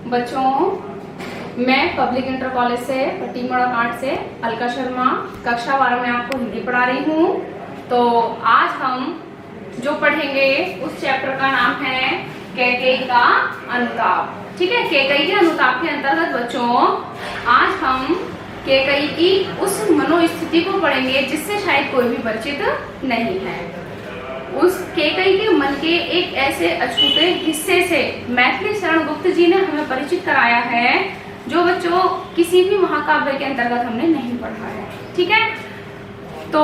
बच्चों, मैं public inter college से टीम मॉडल आर्ट से अलका शर्मा कक्षा 12 में आपको हिंदी पढ़ा रही हूँ। तो आज हम जो पढ़ेंगे उस चैप्टर का नाम है कैकेयी का अनुताप। ठीक है, कैकेयी के अनुताप के अंतर्गत बच्चों आज हम कैकेयी की उस मनोस्थिति को पढ़ेंगे जिससे शायद कोई भी परिचित नहीं है। उस कैकेयी के मन के एक ऐसे अछूते हिस्से से मैथिली शरण गुप्त जी ने हमें परिचित कराया है जो बच्चों किसी भी महाकाव्य के अंतर्गत हमने नहीं पढ़ा है। ठीक है, तो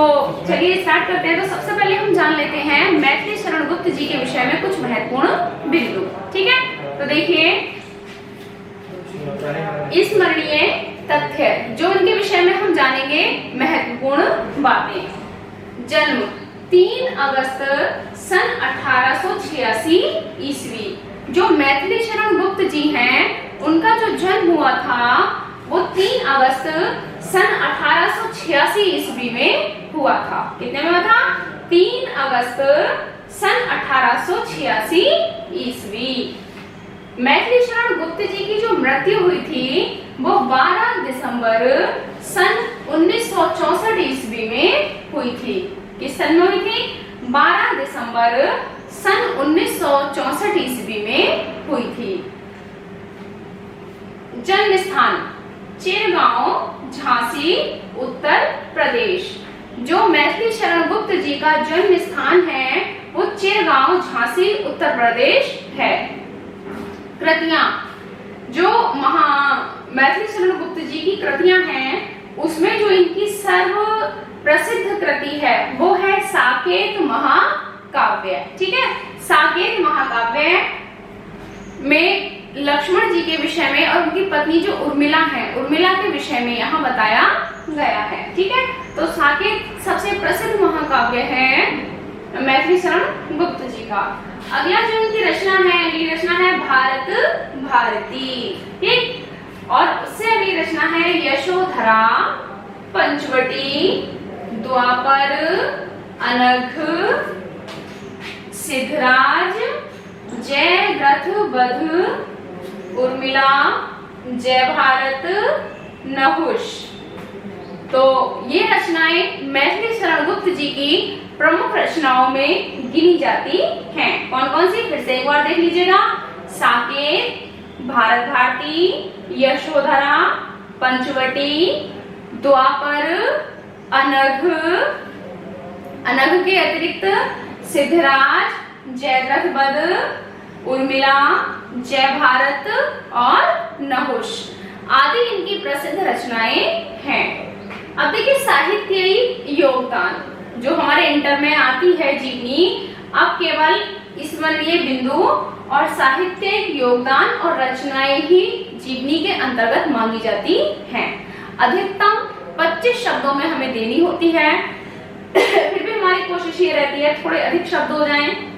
चलिए स्टार्ट करते हैं। तो सबसे पहले हम जान लेते हैं मैथिली शरण गुप्त जी के विषय में कुछ महत्वपूर्ण बिंदु। ठीक है, तो देखिए स्मरणीय तथ्य जो इनके विषय में हम जानेंगे महत्वपूर्ण बातें। जन्म 3 अगस्त सन 1886 ईस्वी। जो मैथिली शरण गुप्त जी हैं उनका जो जन्म हुआ था वो 3 अगस्त सन 1886 ईस्वी में हुआ था। कितने में हुआ था? 3 अगस्त सन 1886 ईस्वी। मैथिली शरण गुप्त जी की जो मृत्यु हुई थी वो 12 दिसंबर सन 1964 ईस्वी में हुई थी। किस सन में हुई थी? 12 दिसंबर सन 1964 ईस्वी में हुई थी। जन्म स्थान चिरगांव, झांसी, उत्तर प्रदेश। जो मैथिली शरण गुप्त जी का जन्म स्थान है वो चिरगांव, झांसी, उत्तर प्रदेश है। कृतियां जो मैथिली शरण गुप्त जी की कृतियां हैं उसमें जो इनकी सर्व प्रसिद्ध कृति है वो है साकेत महाकाव्य। ठीक है, साकेत महाकाव्य में लक्ष्मण जी के विषय में और उनकी पत्नी जो उर्मिला है, उर्मिला के विषय में यहाँ बताया गया है। ठीक है, तो साकेत सबसे प्रसिद्ध महाकाव्य है मैथिली शरण गुप्त जी का। अगला जो इनकी रचना है, अगली रचना है भारत भारती। ठीक, और उससे अगली रचना है यशोधरा, पंचवटी, द्वापर, अनघ, सिद्धराज, जय रथ बध, उर्मिला, जय भारत, नहुष। तो ये रचनाएं मैथिली शरण गुप्त जी की प्रमुख रचनाओं में गिनी जाती हैं। कौन कौन सी? फिर से एक बार देख लीजिएगा। साकेत, भारत भारती, यशोधरा, पंचवटी, द्वापर, अनघ, अनघ के अतिरिक्त सिद्धराज, जयद्रथ बध, उर्मिला, जय भारत और नहुष आदि इनकी प्रसिद्ध रचनाएं हैं। अब देखिए साहित्यिक योगदान जो हमारे इंटर में आती है जीवनी, अब केवल स्मरणीय बिंदु और साहित्यिक योगदान और रचनाएं ही जीवनी के अंतर्गत मांगी जाती हैं। अधिकतम 25 शब्दों में हमें देनी होती है। फिर भी हमारी कोशिश ये रहती है थोड़े अधिक शब्द हो जाएं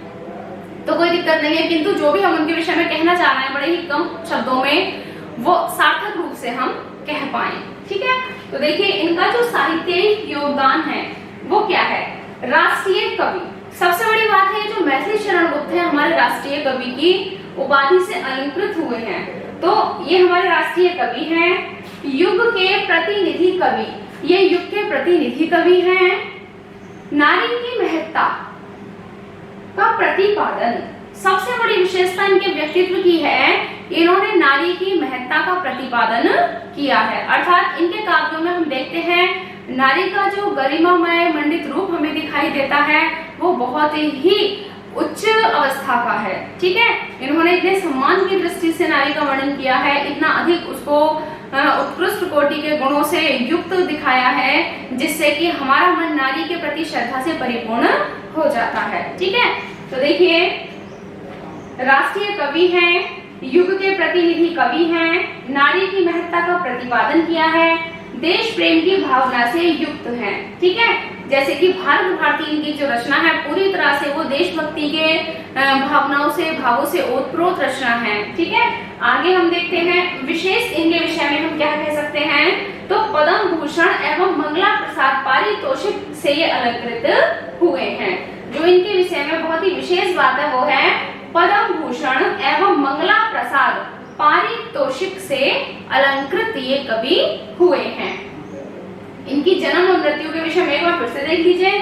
तो कोई दिक्कत नहीं है, किंतु जो भी हम उनके विषय में कहना चाह रहे हैं बड़े ही कम शब्दों में वो सार्थक रूप से हम कह पाए। ठीक है, तो देखिए इनका जो साहित्यिक योगदान है वो क्या है? राष्ट्रीय कवि। सबसे बड़ी बात है जो मैथिली शरण गुप्त है हमारे राष्ट्रीय कवि की उपाधि से अलंकृत हुए हैं। तो ये हमारे राष्ट्रीय कवि हैं। युग के प्रतिनिधि कवि, ये युग के प्रतिनिधि कवि हैं। नारी की महत्ता का प्रतिपादन, सबसे बड़ी विशेषता इनके व्यक्तित्व की है, इन्होंने नारी की महत्ता का प्रतिपादन किया है। अर्थात इनके काव्यों में हम देखते हैं नारी का जो गरिमामय मंडित रूप हमें दिखाई देता है वो बहुत ही उच्च अवस्था का है। ठीक है, इन्होंने इतने सम्मान की दृष्टि से नारी का वर्णन किया है, इतना अधिक उसको उत्कृष्ट कोटि के गुणों से युक्त दिखाया है जिससे कि हमारा मन नारी के प्रति श्रद्धा से परिपूर्ण हो जाता है। ठीक है, तो देखिए राष्ट्रीय कवि हैं, युग के प्रतिनिधि कवि हैं, नारी की महत्ता का प्रतिपादन किया है, देश प्रेम की भावना से युक्त हैं। ठीक है, जैसे कि भारत भारती इनकी जो रचना है पूरी तरह से वो देशभक्ति के भावनाओं से, भावों से ओतप्रोत रचना है। ठीक है, आगे हम देखते हैं विशेष इनके विषय में हम क्या कह सकते हैं, तो पद्म भूषण एवं मंगला प्रसाद पारितोषिक से ये अलंकृत हुए हैं। जो इनके विषय में बहुत ही विशेष बात है वो है पद्म भूषण एवं मंगला प्रसाद पारितोषिक पारितोषिक से अलंकृत ये कवि हुए हैं। इनकी जन्म और मृत्यु के विषय में एक बार फिर से देख लीजिए।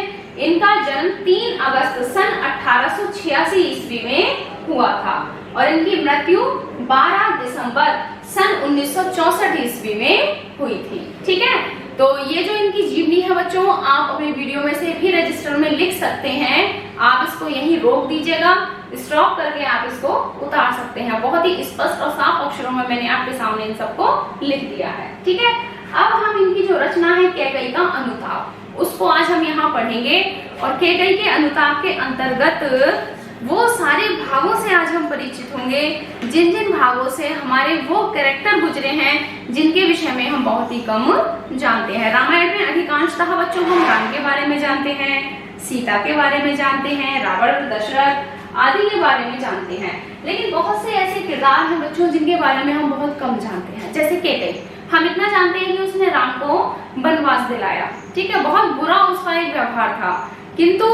इनका जन्म 3 अगस्त सन 1886 ईस्वी में हुआ था और इनकी मृत्यु 12 दिसंबर सन 1964 ईस्वी में हुई थी। ठीक है, तो ये जो इनकी जीवनी है बच्चों, आप अपने वीडियो में से भी रजिस्टर में लिख सकते हैं। आप इसको यहीं रोक दीजिएगा, स्टॉप करके आप इसको उतार सकते हैं। बहुत ही स्पष्ट और साफ अक्षरों में मैंने आपके सामने इन सबको लिख दिया है। ठीक है, अब हम इनकी जो रचना है कैकई का अनुताप, उसको आज हम यहाँ पढ़ेंगे। और कैकई के अनुताप के अंतर्गत वो सारे भागों से आज हम परिचित होंगे जिन जिन भागों से हमारे वो कैरेक्टर गुजरे हैं जिनके विषय में हम बहुत ही कम जानते हैं। रामायण में अधिकांशतः बच्चों हम राम के बारे में जानते हैं, सीता के बारे में जानते हैं, रावण, दशरथ आदि के बारे में जानते हैं, लेकिन बहुत से ऐसे किरदार हैं बच्चों जिनके बारे में हम बहुत कम जानते हैं। जैसे कैकई, हम इतना जानते हैं कि उसने राम को वनवास दिलाया। ठीक है, बहुत बुरा उसका एक व्यवहार था, किंतु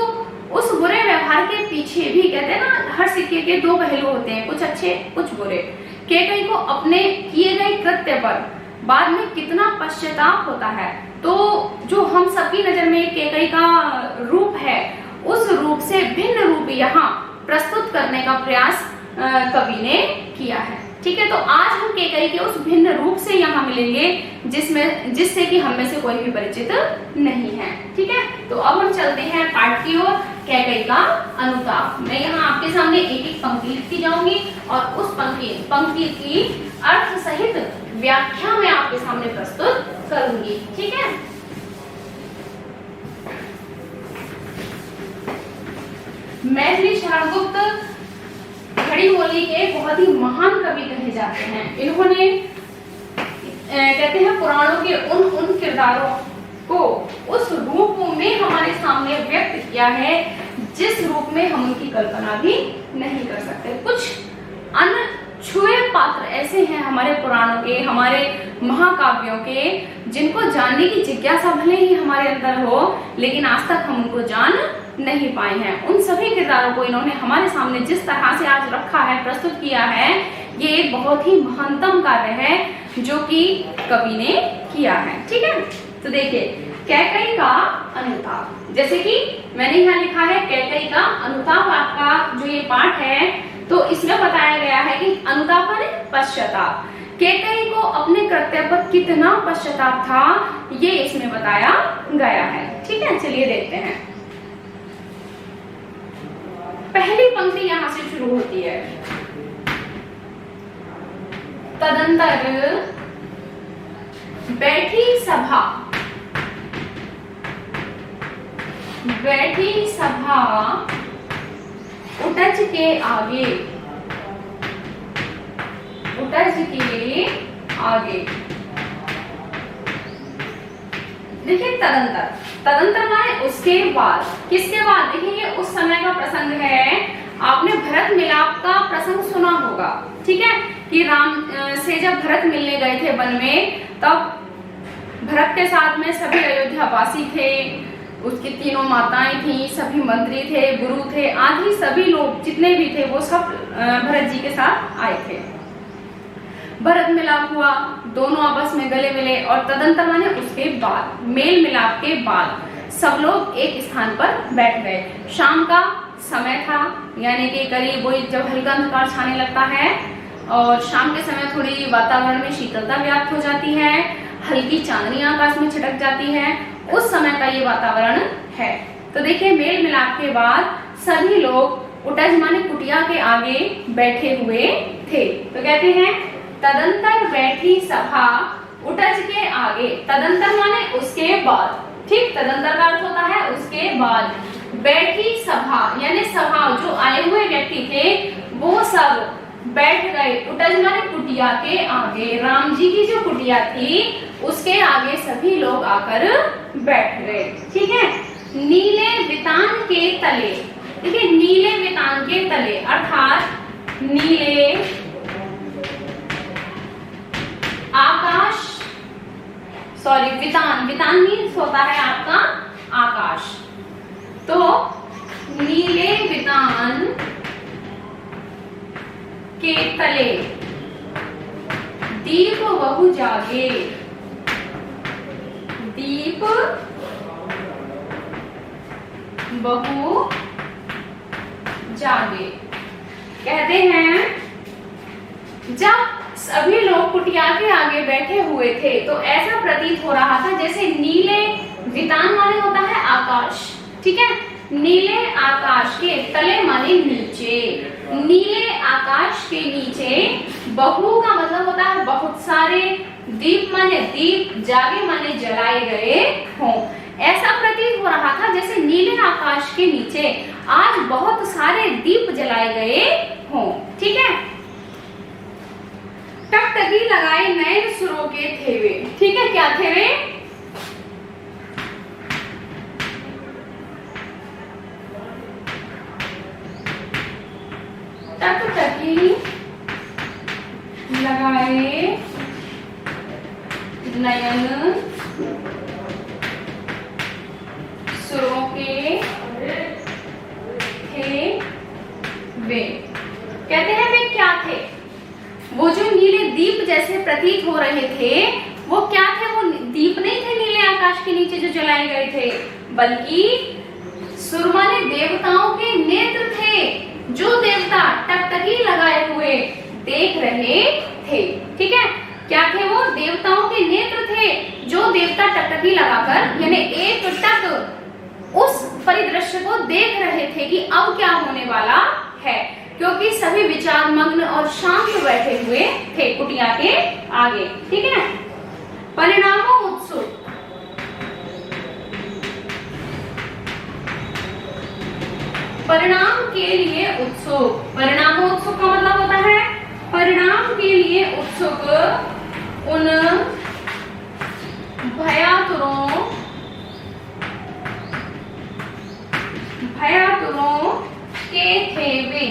उस बुरे व्यवहार के पीछे भी कहते हैं ना, हर सिक्के के दो पहलू होते हैं, कुछ अच्छे कुछ बुरे। कैकई को अपने किए गए कृत्य पर बाद में कितना पश्चाताप होता है, तो जो हम सबकी नजर में कैकई का रूप है उस रूप से भिन्न रूप यहाँ प्रस्तुत करने का प्रयास कवि ने किया है। ठीक है, तो आज हम कैकई के उस भिन्न रूप से यहाँ मिलेंगे जिससे कि हम में से कोई भी परिचित नहीं है। ठीक है, तो अब हम चलते हैं पाठ की ओर, कैकई का अनुताप। मैं यहाँ आपके सामने एक एक पंक्ति लिखती जाऊंगी और उस पंक्ति की अर्थ सहित व्याख्या मैं आपके सामने प्रस्तुत करूंगी। ठीक है, मैथिली शरणगुप्त खड़ी बोली के बहुत ही महान कवि कहे जाते हैं। इन्होंने कहते हैं पुराणों के उन किरदारों को उस रूप में हमारे सामने व्यक्त किया है जिस रूप में हम उनकी कल्पना भी नहीं कर सकते। कुछ अनछुए पात्र ऐसे हैं हमारे पुराणों के, हमारे महाकाव्यों के, जिनको जानने की जिज्ञासा भले ही हमारे अंदर हो, लेकिन आज तक हम उनको जान नहीं पाए हैं। उन सभी किरदारों को इन्होंने हमारे सामने जिस तरह से आज रखा है, प्रस्तुत किया है, ये एक बहुत ही महानतम कार्य है जो कि कवि ने किया है। ठीक है, तो देखिए कैकई का अनुताप, जैसे कि मैंने यहाँ लिखा है कैकई का अनुताप। आपका जो ये पाठ है तो इसमें बताया गया है कि अनुताप माने पश्चाताप। कैकई को अपने कृत्य पर कितना पश्चाताप था ये इसमें बताया गया है। ठीक है, चलिए देखते हैं। पहली पंक्ति यहां से शुरू होती है, तदंतर बैठी सभा उटज के आगे, देखिए तदंतर माने उसके बाद, किसके बाद? देखिए ये उस समय का प्रसंग है। आपने भरत मिलाप का प्रसंग सुना होगा। ठीक है, कि राम से जब भरत मिलने गए थे वन में, तब भरत के साथ में सभी अयोध्यावासी थे, उसकी 3 माताएं थी, सभी मंत्री थे, गुरु थे, आदि सभी लोग जितने भी थे वो सब भरत जी के साथ आए थे। भरत मिलाप हुआ, दोनों आपस में गले मिले और तदंतर माने उसके बाद, मेल मिलाप के बाद सब लोग एक स्थान पर बैठ गए। शाम का समय था, यानी कि करीब वही जब हल्का अंधकार छाने लगता है और शाम के समय थोड़ी वातावरण में शीतलता व्याप्त हो जाती है, हल्की चांदनी आकाश में छिटक जाती है, उस समय का ये वातावरण है। तो देखिए मेल मिलाप के बाद सभी लोग उटज माने कुटिया के आगे बैठे हुए थे। तो कहते हैं तदंतर बैठी सभा उटज के आगे, तदंतर माने उसके बाद। ठीक, तदंतर का अर्थ होता है उसके बाद। बैठी सभा यानी सभा, जो आए हुए व्यक्ति थे वो सब बैठ गए। उटज माने कुटिया के आगे, राम जी की जो कुटिया थी उसके आगे सभी लोग आकर बैठ गए। ठीक है, नीले वितान के तले, देखिए नीले वितान के तले अर्थात नीले आकाश, सॉरी वितान मीन्स होता है आपका आकाश। तो नीले वितान के तले दीप बहु जागे, दीप बहु जागे। कहते हैं जब सभी लोग कुटिया के आगे बैठे हुए थे तो ऐसा प्रतीत हो रहा था जैसे नीले वितान माने होता है आकाश, ठीक है, नीले आकाश के तले माने नीचे, नीले आकाश के नीचे बहु का मतलब होता है बहुत सारे, दीप माने दीप, जागे माने जलाए गए हों। ऐसा प्रतीत हो रहा था जैसे नीले आकाश के नीचे आज बहुत सारे दीप जलाए गए हों, ठीक है। टकटकी लगाए नए सुरों के थे वे, ठीक है, क्या थे वे? टकटकी लगाए नयन सुरों के थे वे। कहते हैं वे क्या थे? वो जो नीले दीप जैसे प्रतीत हो रहे थे वो क्या थे? वो दीप नहीं थे नीले आकाश के नीचे जो जलाए गए थे, बल्कि सुरमा ने देवताओं के नेत्र थे, जो देवता टकटकी लगाए हुए देख रहे थे, ठीक है। क्या थे वो? देवताओं के नेत्र थे, जो देवता टकटकी लगाकर यानी एक टक उस परिदृश्य को देख रहे थे कि अब क्या होने वाला है, क्योंकि सभी विचार मग्न और शांत बैठे हुए थे कुटिया के आगे, ठीक है। परिणामों उत्सुक, परिणाम के लिए उत्सुक, परिणामों उत्सुक का मतलब होता है परिणाम के लिए उत्सुक उन भयातुरों के थे वे,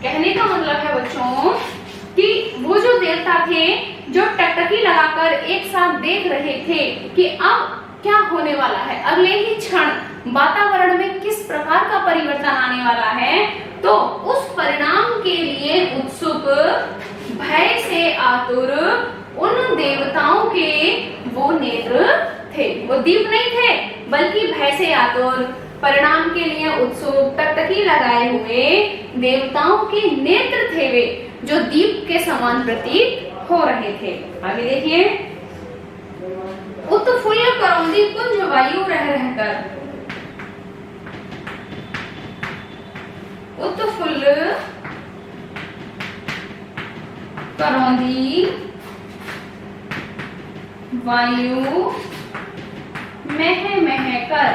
कहने का मतलब है बच्चों कि वो जो देवता थे जो टकटकी लगाकर एक साथ देख रहे थे कि अब क्या होने वाला है, अगले ही क्षण वातावरण में किस प्रकार का परिवर्तन आने वाला है, तो उस परिणाम के लिए उत्सुक, भय से आतुर उन देवताओं के वो नेत्र थे। वो दीप नहीं थे बल्कि भय से आतुर, परिणाम के लिए उत्सुक, टकटकी लगाए हुए देवताओं के नेत्र थे वे, जो दीप के समान प्रतीत हो रहे थे। आगे देखिए, उत्फुल्ल करौंदी कुंज वायु रह रहकर, उत्फुल्ल करौंदी वायु मह मह कर,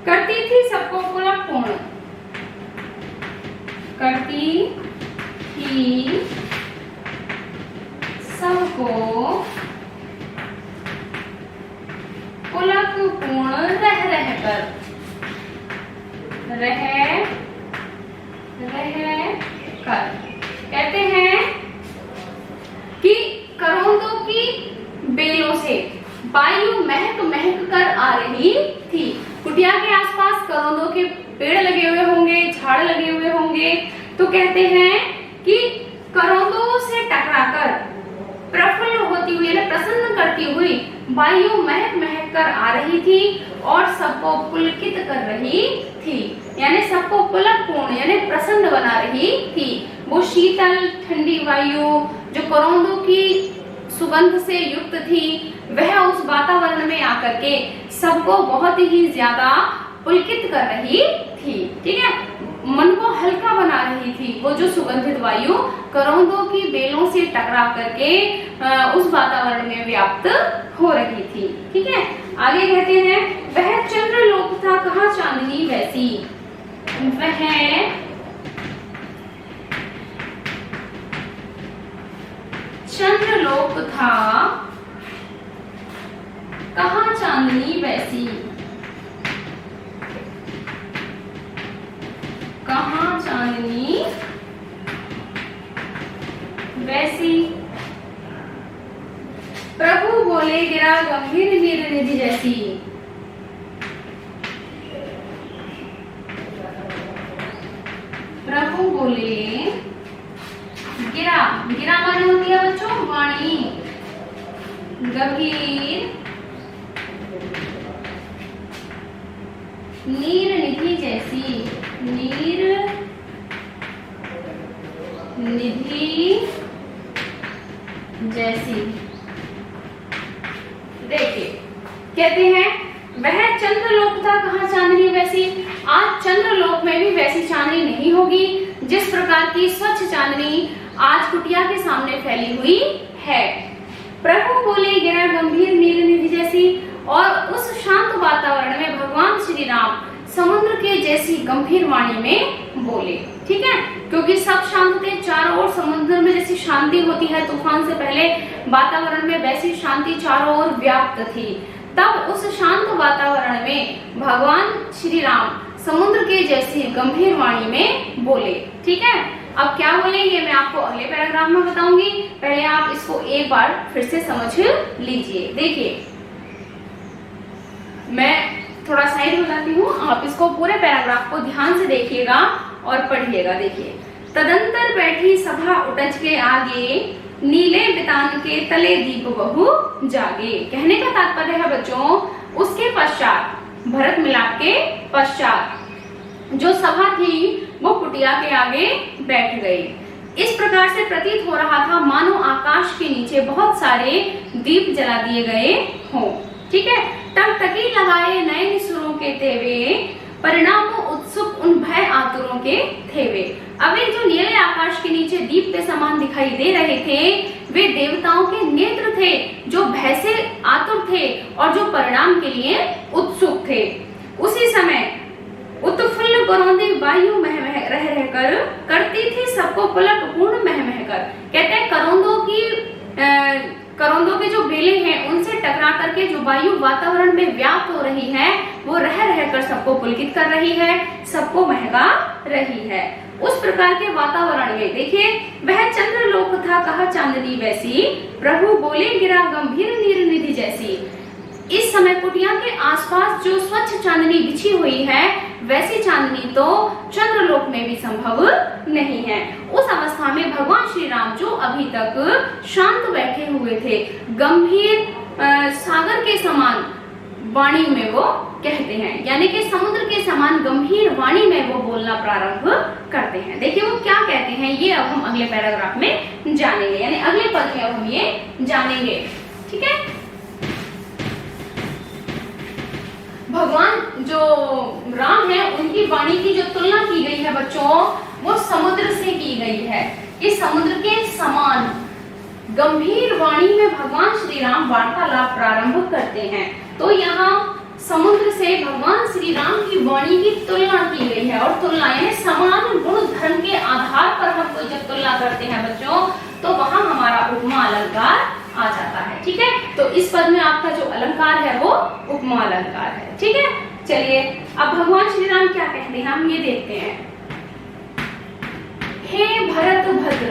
करती थी सबको पुलक पूर्ण, करती थी सबको पुलक पूर्ण रह रह कर, रह कर। कहते हैं कि करौंदों की बेलों से वायु महक महक कर आ रही थी। कुटिया के आसपास करौंदों के पेड़ लगे हुए होंगे, झाड़ लगे हुए होंगे, तो कहते हैं कि करौंदों से टकराकर प्रफुल्ल होती हुई, प्रसन्न करती हुई वायु महक महक कर आ रही थी और सबको पुलकित कर रही थी, यानी सबको पुलक पूर्ण यानी प्रसन्न बना रही थी। वो शीतल ठंडी वायु जो करौंदों की सुगंध से युक्त थी, वह उस वातावरण में आकर के सबको बहुत ही ज्यादा पुलकित कर रही थी, ठीक है, मन को हल्का बना रही थी। वो जो सुगंधित वायु करौंदों की बेलों से टकरा करके उस वातावरण में व्याप्त हो रही थी, ठीक है। आगे कहते हैं, वह चंद्रलोक था कहाँ चांदनी वैसी, वह चंद्रलोक था कहाँ चांदनी वैसी, कहाँ चांदनी वैसी। प्रभु बोले गिरा गंभीर नीर निधि जैसी, बोले गिरा, गिरा माने होती है बच्चों वाणी, गंभीर नीर निधि जैसी, नीर निधि जैसी। देखिए कहते हैं वह चंद्रलोक था कहा चांदनी वैसी। आज चंद्रलोक में भी वैसी चांदनी नहीं होगी जिस प्रकार की स्वच्छ चांदनी आज कुटिया के सामने फैली हुई है। प्रभु बोले गिरा गंभीर नील निधि जैसी, और उस शांत वातावरण में भगवान श्री राम समुद्र के जैसी गंभीर वाणी में बोले। ठीक है, क्योंकि सब शांत थे, चारों ओर समुद्र में जैसी शांति होती है तूफान से पहले, वातावरण में वैसी शांति चारों ओर व्याप्त थी। तब उस शांत वातावरण में भगवान श्री राम समुद्र के जैसी गंभीर वाणी में बोले। ठीक है, अब क्या बोलेंगे मैं आपको अगले पैराग्राफ में बताऊंगी, पहले आप इसको एक बार फिर से समझ लीजिए। देखिए मैं थोड़ा साइड हो जाती हूँ, आप इसको पूरे पैराग्राफ को ध्यान से देखिएगा और पढ़िएगा। देखिए, तदंतर बैठी सभा उटज के आगे, नीले बितान के तले दीप बहु जागे। कहने का तात्पर्य है बच्चों, उसके पश्चात भरत मिलाप के पश्चात जो सभा थी वो कुटिया के आगे बैठ गई। इस प्रकार से प्रतीत हो रहा था मानो आकाश के नीचे बहुत सारे दीप जला दिए गए हों। ठीक है, टकटकी लगाए नए सुरों के तेवे, परिणाम उत्सुक उन भय आतुरों के थेवे। अब ये जो नीले आकाश के नीचे दीप के समान दिखाई दे रहे थे, वे देवताओं के नेत्र थे जो भय से आतुर थे और जो परिणाम के लिए उत्सुक थे। उसी समय उत्फुल्ल करौंदी वायु मह मह रह रहकर करती थी सबको पुलक पूर्ण मह मह कर। कहते हैं करौंदों के जो बेले हैं उनसे टकरा करके जो वायु वातावरण में व्याप्त हो रही है वो रह रहकर सबको पुलकित कर रही है, सबको महका रही है। उस प्रकार के वातावरण में देखिए वह चंद्रलोक था कहा चांदनी वैसी, प्रभु बोले गिरा गंभीर नीर निधि जैसी। इस समय कुटिया के आसपास जो स्वच्छ चांदनी बिछी हुई है वैसी चांदनी तो चंद्रलोक में भी संभव नहीं है। उस अवस्था में भगवान श्री राम जो अभी तक शांत बैठे हुए थे, गंभीर सागर के समान वाणी में वो कहते हैं, यानी कि समुद्र के समान गंभीर वाणी में वो बोलना प्रारंभ करते हैं। देखिए वो क्या कहते हैं ये अब हम अगले पैराग्राफ में जानेंगे, यानी अगले पद में अब हम ये जानेंगे। ठीक है, भगवान जो राम है उनकी वाणी की जो तुलना की गई है बच्चों वो समुद्र से की गई है। इस समुद्र के समान गंभीर वाणी में भगवान श्री राम वार्तालाप प्रारंभ करते हैं। तो यहाँ समुद्र से भगवान श्री राम की वाणी की तुलना की गई है, और तुलना यानी समान गुण धर्म के आधार पर हम कोई जब तुलना करते हैं बच्चों तो वहां हमारा उपमा अलंकार आ जाता है। ठीक है, तो इस पद में आपका जो अलंकार है वो उपमा अलंकार है। ठीक है, चलिए अब भगवान श्री राम क्या कहते हैं हम ये देखते हैं। हे भरत भद्र,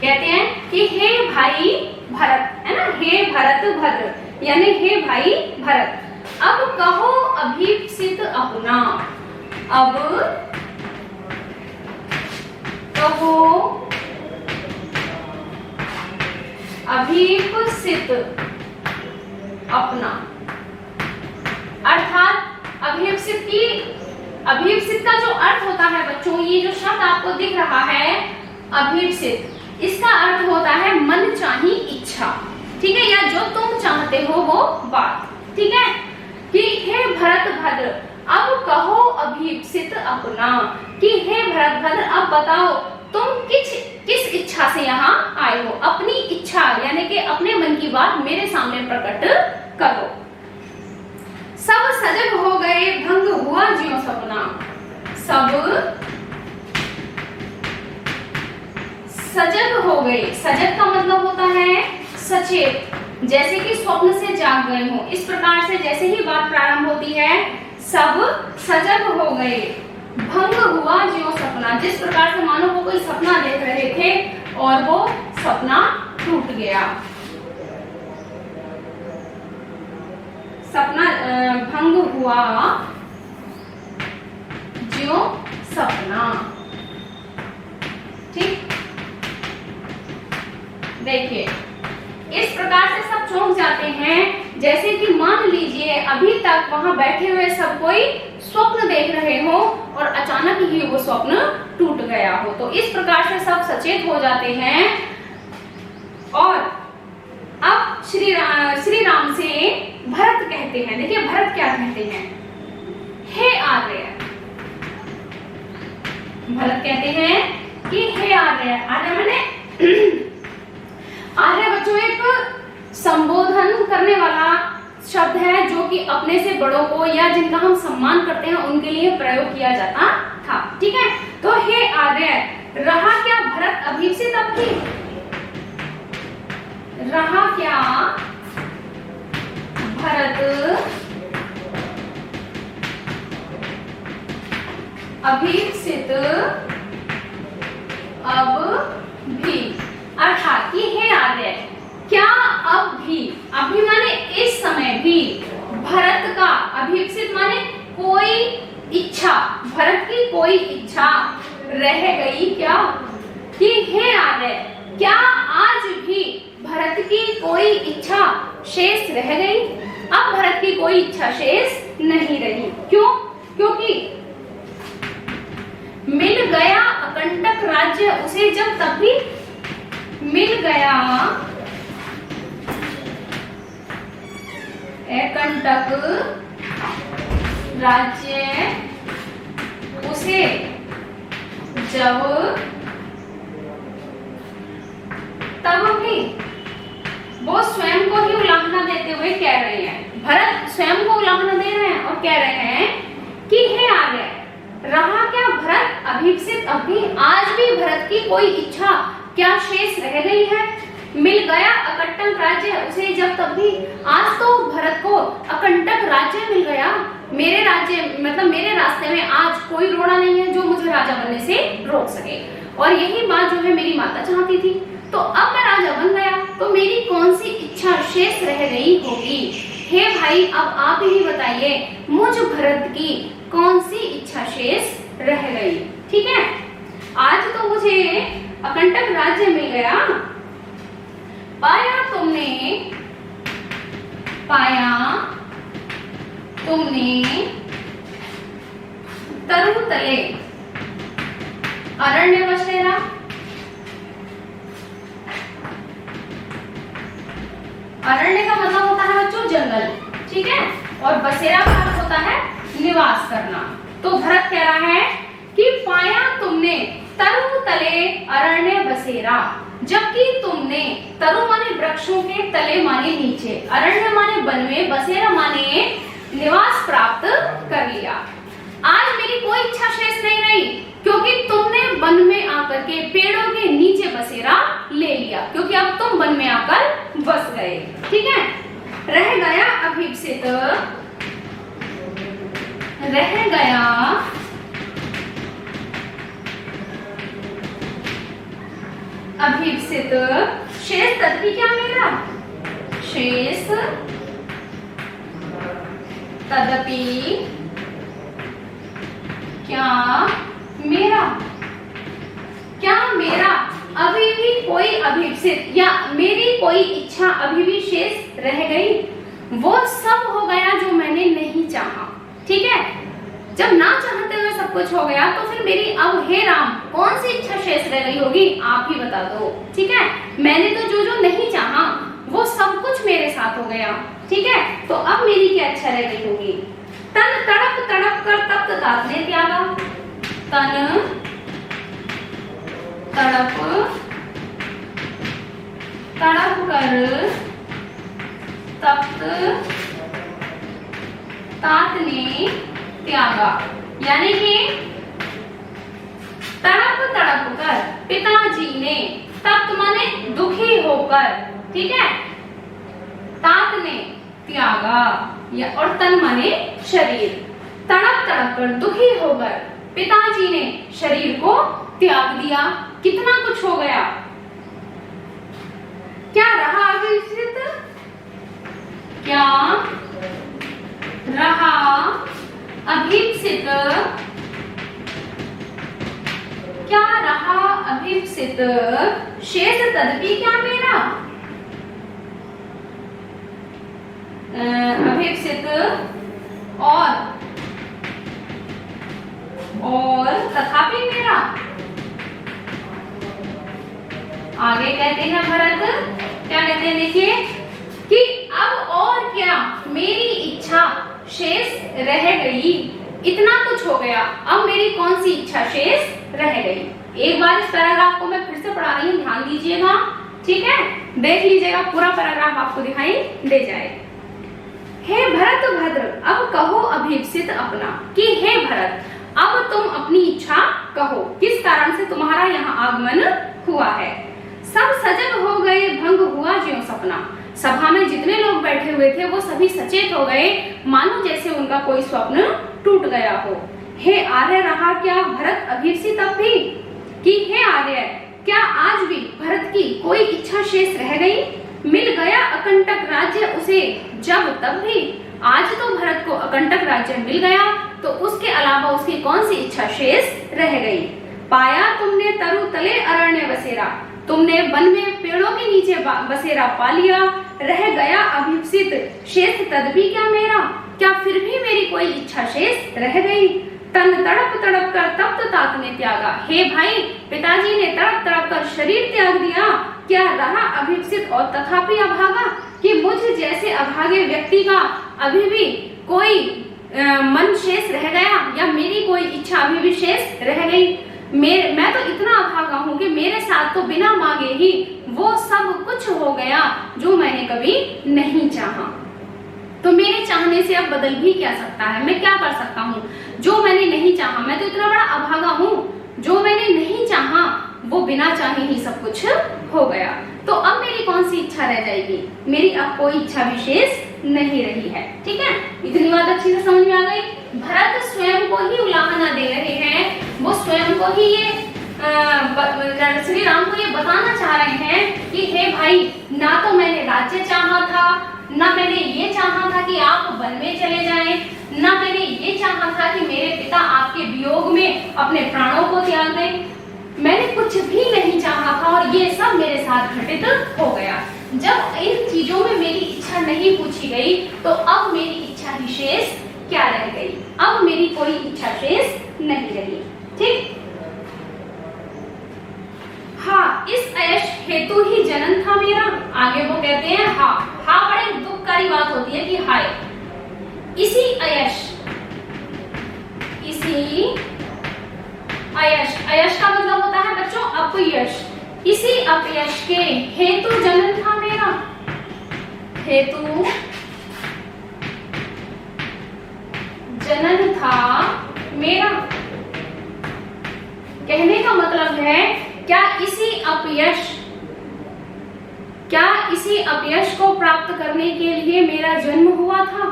कहते हैं कि हे भाई भरत, है ना, हे भरत भद्र यानी हे भाई भरत, अब कहो अभीप्सित अपना, अब कहो अभीप्सित अपना। अर्थात अभीप्सित का जो अर्थ होता है बच्चों, ये जो शब्द आपको दिख रहा है अभीप्सित, इसका अर्थ होता है मन चाही इच्छा। ठीक है, या जो तुम चाहते हो वो बात। ठीक है, कि हे भरत भद्र अब कहो अभीप्सित अपना, कि हे भरत भद्र अब बताओ तुम किस इच्छा से यहाँ आए हो। अपनी इच्छा यानी कि अपने मन की बात मेरे सामने प्रकट करो। सब सजग हो गए भंग हुआ ज्यों सपना, सब सजग हो गए। सजग का मतलब होता है सचेत, जैसे कि स्वप्न से जाग गए हो। इस प्रकार से जैसे ही बात प्रारंभ होती है सब सजग हो गए, भंग हुआ ज्यों सपना, जिस प्रकार से मानो वो कोई सपना देख रहे थे और वो सपना टूट गया। सपना भंग हुआ सोचियो सपना। ठीक, देखिए इस प्रकार से सब चौंक जाते हैं, जैसे कि मान लीजिए अभी तक वहां बैठे हुए सब कोई स्वप्न देख रहे हो और अचानक ही वो स्वप्न टूट गया हो। तो इस प्रकार से सब सचेत हो जाते हैं। और अब श्री राम से भरत कहते हैं, देखिए भरत क्या कहते हैं, हे आर्य। भरत कहते हैं कि हे आर्य। आर्य माने आर्य बच्चों एक संबोधन करने वाला शब्द है जो कि अपने से बड़ों को या जिनका हम सम्मान करते हैं उनके लिए प्रयोग किया जाता था। ठीक है, तो हे आर्य। रहा क्या भरत अभीप्सित अब भी, रहा क्या भरत अभीप्सित अब भी, अर्थात कि हे आर्य क्या अब भी, अभी माने इस समय भी, भरत का, अभीप्सित माने कोई इच्छा, भरत की कोई इच्छा रह गई क्या, कि हे आर्य क्या आज भी भरत की कोई इच्छा शेष रह गई। अब भरत की कोई इच्छा शेष नहीं रही। क्यों? क्योंकि मिल गया अकंटक राज्य उसे, जब तब भी मिल गया अकंटक राज्य उसे, जब तब भी, वो स्वयं को ही उल्लांघना देते हुए कह रहे हैं, भरत स्वयं को उल्लांघना दे रहे हैं और कह रहे हैं कि हे आर्य रहा क्या भरत अभीप्सित अब भी, आज भी भरत की कोई इच्छा क्या शेष रह गई है। मिल गया अकंटक राज्य उसे, जब तब भी, आज तो भरत को अकंटक राज्य मिल गया, मेरे राज्य मतलब मेरे रास्ते में आज कोई रोड़ा नहीं है जो मुझे राजा बनने से रोक सके। और यही बात जो है मेरी माता चाहती थी, तो अब मैं राजा बन गया तो मेरी कौन सी इच्छा शेष रह गई होगी। हे भाई अब आप ही बताइए मुझ भरत की कौन सी इच्छा शेष रह गई। ठीक है, आज तो मुझे अकंटक राज्य मिल गया, पाया तुमने तरु तले अरण्य बसेरा। अरण्य का मतलब होता है बच्चों जंगल, ठीक है, और बसेरा का अर्थ होता है निवास करना। तो भरत कह रहा है कि पाया तुमने तरु तले अरण्य बसेरा, जबकि तुमने, तरु माने वृक्षों के, तले माने नीचे, अरण्य माने वन में, बसेरा माने निवास प्राप्त कर लिया। आज मेरी कोई इच्छा शेष नहीं रही क्योंकि तुमने वन में आकर के पेड़ों के नीचे बसेरा ले लिया, क्योंकि अब तुम वन में आकर बस गए। ठीक है, रह गया अभीप्सित, रह गया अभीप्सित, शेष तदपि क्या मेरा, शेष तदपि क्या मेरा, क्या मेरा अभी भी कोई अभीप्सित या मेरी कोई इच्छा अभी भी शेष रह गई, वो सब हो गया जो मैंने नहीं चाहा। ठीक है, जब ना चाहते हुए सब कुछ हो गया तो फिर मेरी अब हे राम कौन सी इच्छा शेष रह गई होगी, आप ही बता दो। ठीक है, मैंने तो जो जो नहीं चाहा वो सब कुछ मेरे साथ हो गया। ठीक है, तो अब मेरी क्या इच्छा रह गई होगी। तन तड़प तड़प कर तप्त तात ने त्यागा, तन तड़प तड़प कर तप्त तात ने त्यागा, यानी कि तड़प तड़प कर पिताजी ने, तप्त माने दुखी होकर, ठीक है, तात ने त्यागा, या और तन माने शरीर, तड़प तड़प कर दुखी होकर पिताजी ने शरीर को त्याग दिया। कितना कुछ हो गया, क्या रहा अभीप्सित, क्या रहा अभीप्सित अभीप्सित शेष तदपि क्या मेरा, अभीप्सित और तथापि मेरा। आगे कहते हैं भरत, क्या कहते हैं देखिए कि अब और क्या मेरी इच्छा शेष रह गई, इतना कुछ हो गया, अब मेरी कौन सी इच्छा शेष रह गई। एक बार इस पैराग्राफ को मैं फिर से पढ़ा रही हूँ, ध्यान दीजिएगा, ठीक है, देख लीजिएगा, पूरा पैराग्राफ आपको दिखाई दे जाए। हे भरत भद्र अब कहो अभीप्सित अपना, कि हे भरत अब तुम अपनी इच्छा कहो, किस कारण से तुम्हारा यहाँ आगमन हुआ है। सब सजग हो गए भंग हुआ ज्यों सपना, सभा में जितने लोग बैठे हुए थे वो सभी सचेत हो गए, मानो जैसे उनका कोई स्वप्न टूट गया हो। हे आर्य रहा क्या भरत अभीप्सित अब भी, कि हे आर्य क्या आज भी भरत की कोई इच्छा शेष रह गई। मिल गया अकंटक राज्य उसे जब तब भी, आज तो भरत को अकंटक राज्य मिल गया तो उसके अलावा उसकी कौन सी इच्छा शेष रह गई। पाया तुमने तरु तले अरण्य बसेरा, तुमने वन में पेड़ों के नीचे बसेरा पा लिया। रह गया अभीप्सित शेष तदपि क्या मेरा, क्या फिर भी मेरी कोई इच्छा शेष रह गई। तन तड़प तड़प कर तप्त तात ने त्यागा, हे भाई पिताजी ने तड़प तड़प कर शरीर त्याग दिया, क्या रहा अभीप्सित और तथापि अभागा, कि मुझ जैसे अभागे व्यक्ति का अभी भी कोई मन शेष रह गया, या मेरी कोई इच्छा अभी भी शेष रह गई। मैं तो इतना अभागा हूँ कि मेरे साथ तो बिना मांगे ही वो सब कुछ हो गया जो मैंने कभी नहीं चाहा। तो मेरे चाहने से अब बदल भी क्या सकता है, मैं क्या कर सकता हूँ। जो मैंने नहीं चाहा, मैं तो इतना बड़ा अभागा हूँ, जो मैंने नहीं चाहा वो बिना चाहे ही सब कुछ हो गया। तो अब मेरी कौन सी इच्छा रह जाएगी, मेरी अब कोई इच्छा विशेष नहीं रही है। ठीक है, इतनी बात अच्छी से समझ में आ गई। भरत स्वयं को ही उलाहना दे रहे हैं, वो स्वयं को ही ये श्री राम को ये बताना चाह रहे हैं कि हे भाई, ना तो मैंने राज्य चाहा था, ना मैंने ये चाहा था कि आप वन में चले जाएं, ना मैंने ये चाहा था कि मेरे पिता आपके वियोग में अपने प्राणों को त्याग दें। मैंने कुछ भी नहीं चाहा था और ये सब मेरे साथ घटित हो गया। जब इन चीजों में मेरी इच्छा नहीं पूछी गई तो अब मेरी इच्छा विशेष क्या रह गई, अब मेरी कोई इच्छा शेष नहीं रही। ठीक, हाँ, इस अयश हेतु ही जनन था मेरा। आगे वो कहते हैं हाँ बड़े दुखकारी बात होती है कि हाय, इसी अयश, अयश का मतलब होता है बच्चों अपयश, इसी अपयश के हेतु जनन था मेरा। हेतु जनन था मेरा, कहने का मतलब है क्या इसी अपयश को प्राप्त करने के लिए मेरा जन्म हुआ था?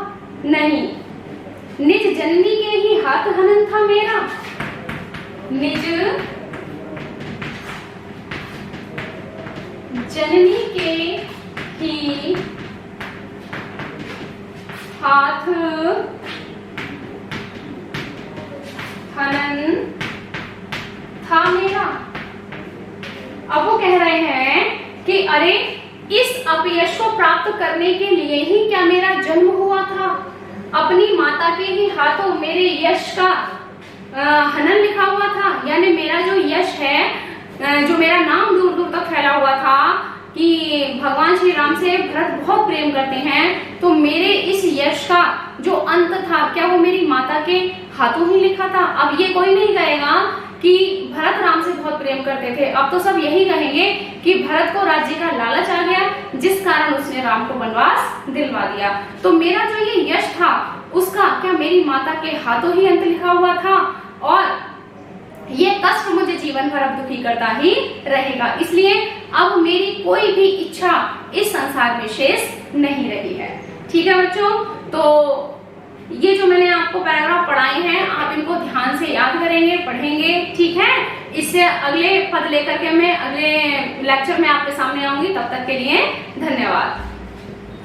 नहीं, निज जननी के ही हाथ हनन था मेरा। निज जननी के ही हाथ हनन था मेरा। अब वो कह रहे हैं कि अरे, इस अपयश को प्राप्त करने के लिए ही क्या मेरा जन्म हुआ था? अपनी माता के ही हाथों मेरे यश का हनन लिखा हुआ था, यानी मेरा जो यश है, जो मेरा नाम दूर दूर तक फैला हुआ था कि भगवान श्री राम से भरत बहुत प्रेम करते हैं, तो मेरे इस यश का जो अंत था, क्या वो मेरी माता के हाथों ही लिखा था? अब ये कोई नहीं कहेगा कि भरत राम से बहुत प्रेम करते थे, अब तो सब यही कहेंगे कि भरत को राज्य का लालच आ गया, जिस कारण उसने राम को वनवास दिलवा दिया। तो मेरा जो ये यश था, उसका क्या मेरी माता के हाथों ही अंत लिखा हुआ था, और ये कष्ट मुझे जीवन भर अब दुखी करता ही रहेगा। इसलिए अब मेरी कोई भी इच्छा इस संसार में शेष नहीं रही है। ठीक है बच्चों, तो ये जो मैंने आपको पैराग्राफ पढ़ाए हैं, आप इनको ध्यान से याद करेंगे, पढ़ेंगे। ठीक है, इससे अगले पद लेकर के मैं अगले लेक्चर में आपके सामने आऊंगी। तब तक के लिए धन्यवाद।